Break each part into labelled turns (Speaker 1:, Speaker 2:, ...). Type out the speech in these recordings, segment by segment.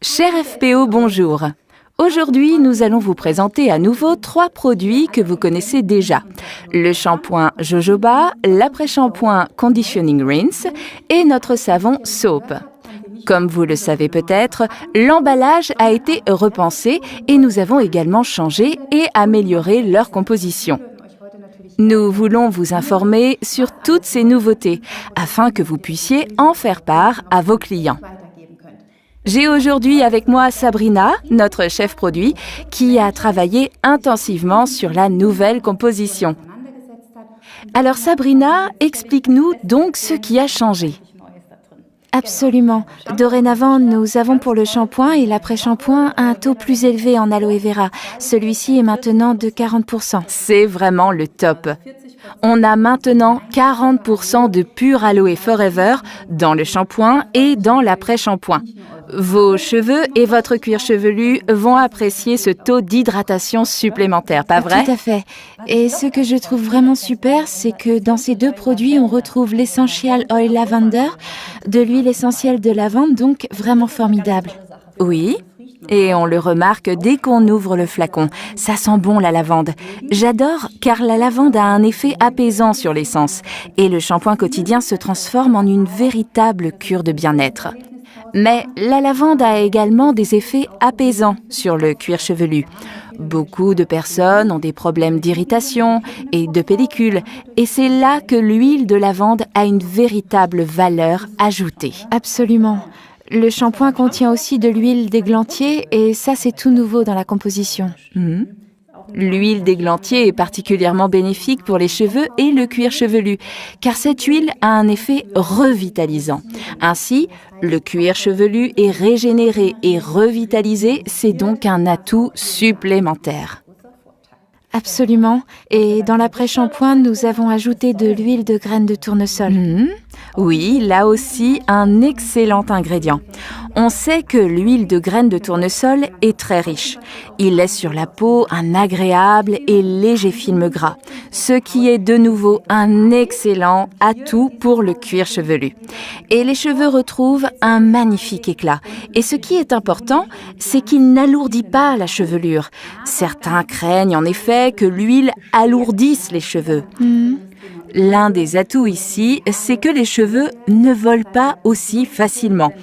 Speaker 1: Cher FPO, bonjour. Aujourd'hui, nous allons vous présenter à nouveau 3 produits que vous connaissez déjà. Le shampoing Jojoba, l'après-shampoing Conditioning Rinse et notre savon Soap. Comme vous le savez peut-être, l'emballage a été repensé et nous avons également changé et amélioré leur composition. Nous voulons vous informer sur toutes ces nouveautés afin que vous puissiez en faire part à vos clients. J'ai aujourd'hui avec moi Sabrina, notre chef produit, qui a travaillé intensivement sur la nouvelle composition. Alors Sabrina, explique-nous donc ce qui a changé.
Speaker 2: Absolument. Dorénavant, nous avons pour le shampoing et l'après-shampoing un taux plus élevé en aloe vera. Celui-ci est maintenant de 40%.
Speaker 1: C'est vraiment le top. On a maintenant 40% de pur aloe forever dans le shampoing et dans l'après-shampoing. Vos cheveux et votre cuir chevelu vont apprécier ce taux d'hydratation supplémentaire, pas vrai?
Speaker 2: Tout à fait. Et ce que je trouve vraiment super, c'est que dans ces 2 produits, on retrouve l'Essential Oil Lavender, de l'huile essentielle de lavande, donc vraiment formidable.
Speaker 1: Oui, et on le remarque dès qu'on ouvre le flacon. Ça sent bon la lavande. J'adore car la lavande a un effet apaisant sur l'essence et le shampoing quotidien se transforme en une véritable cure de bien-être. Mais la lavande a également des effets apaisants sur le cuir chevelu. Beaucoup de personnes ont des problèmes d'irritation et de pellicule, et c'est là que l'huile de lavande a une véritable valeur ajoutée.
Speaker 2: Absolument. Le shampoing contient aussi de l'huile d'églantier et ça, c'est tout nouveau dans la composition.
Speaker 1: L'huile d'églantier est particulièrement bénéfique pour les cheveux et le cuir chevelu, car cette huile a un effet revitalisant. Ainsi, le cuir chevelu est régénéré et revitalisé, c'est donc un atout supplémentaire.
Speaker 2: Absolument. Et dans l'après-shampoing, nous avons ajouté de l'huile de graines de tournesol.
Speaker 1: Oui, là aussi, un excellent ingrédient. On sait que l'huile de graines de tournesol est très riche. Il laisse sur la peau un agréable et léger film gras, ce qui est de nouveau un excellent atout pour le cuir chevelu. Et les cheveux retrouvent un magnifique éclat. Et ce qui est important, c'est qu'il n'alourdit pas la chevelure. Certains craignent en effet que l'huile alourdisse les cheveux. L'un des atouts ici, c'est que les cheveux ne volent pas aussi facilement.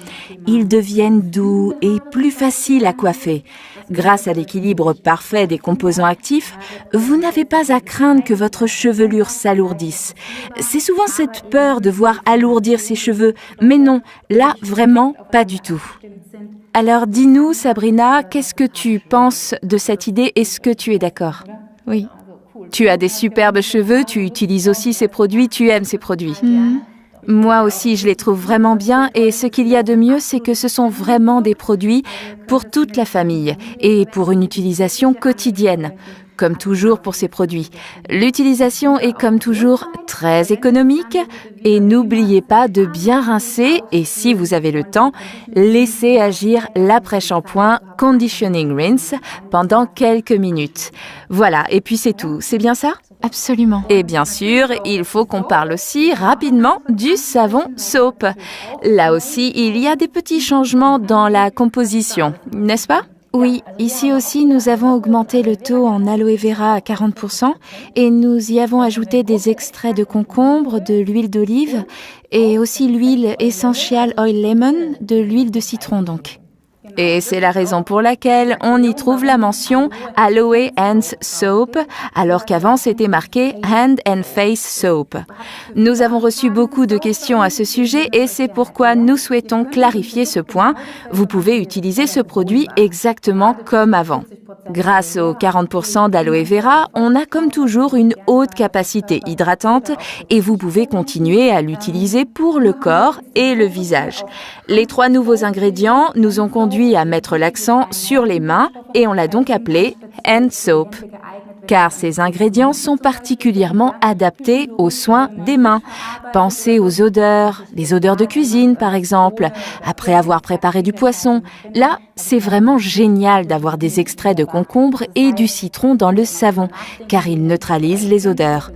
Speaker 1: Ils deviennent doux et plus faciles à coiffer. Grâce à l'équilibre parfait des composants actifs, vous n'avez pas à craindre que votre chevelure s'alourdisse. C'est souvent cette peur de voir alourdir ses cheveux, mais non, là vraiment pas du tout. Alors dis-nous Sabrina, qu'est-ce que tu penses de cette idée? Est-ce que tu es d'accord?
Speaker 2: Oui.
Speaker 1: Tu as des superbes cheveux, tu utilises aussi ces produits, tu aimes ces produits. Moi aussi, je les trouve vraiment bien et ce qu'il y a de mieux, c'est que ce sont vraiment des produits pour toute la famille et pour une utilisation quotidienne. Comme toujours pour ces produits. L'utilisation est comme toujours très économique et n'oubliez pas de bien rincer et si vous avez le temps, laissez agir l'après-shampoing Conditioning Rinse pendant quelques minutes. Voilà, et puis c'est tout. C'est bien ça?
Speaker 2: Absolument.
Speaker 1: Et bien sûr, il faut qu'on parle aussi rapidement du savon Soap. Là aussi, il y a des petits changements dans la composition, n'est-ce pas?
Speaker 2: Oui, ici aussi, nous avons augmenté le taux en aloe vera à 40% et nous y avons ajouté des extraits de concombre, de l'huile d'olive et aussi l'huile Essential Oil Lemon, de l'huile de citron donc.
Speaker 1: Et c'est la raison pour laquelle on y trouve la mention Aloe Hands Soap, alors qu'avant c'était marqué Hand and Face Soap. Nous avons reçu beaucoup de questions à ce sujet et c'est pourquoi nous souhaitons clarifier ce point. Vous pouvez utiliser ce produit exactement comme avant. Grâce aux 40% d'aloe vera, on a comme toujours une haute capacité hydratante et vous pouvez continuer à l'utiliser pour le corps et le visage. Les 3 nouveaux ingrédients nous ont conduit à mettre l'accent sur les mains et on l'a donc appelé Hand Soap. Car ces ingrédients sont particulièrement adaptés aux soins des mains. Pensez aux odeurs, les odeurs de cuisine par exemple, après avoir préparé du poisson. Là, c'est vraiment génial d'avoir des extraits de concombre et du citron dans le savon, car ils neutralisent les odeurs.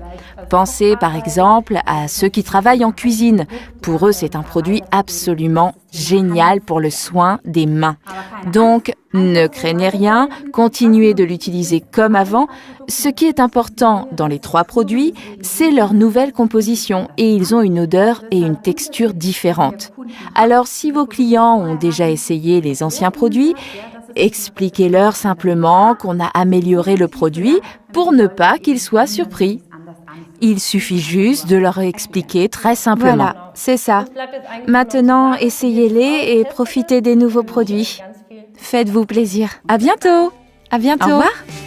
Speaker 1: Pensez par exemple à ceux qui travaillent en cuisine. Pour eux, c'est un produit absolument génial pour le soin des mains. Donc, ne craignez rien, continuez de l'utiliser comme avant. Ce qui est important dans les 3 produits, c'est leur nouvelle composition et ils ont une odeur et une texture différentes. Alors, si vos clients ont déjà essayé les anciens produits, expliquez-leur simplement qu'on a amélioré le produit pour ne pas qu'ils soient surpris. Il suffit juste de leur expliquer très simplement.
Speaker 2: Voilà, c'est ça. Maintenant, essayez-les et profitez des nouveaux produits. Faites-vous plaisir.
Speaker 1: À bientôt!
Speaker 2: À bientôt.
Speaker 1: Au revoir!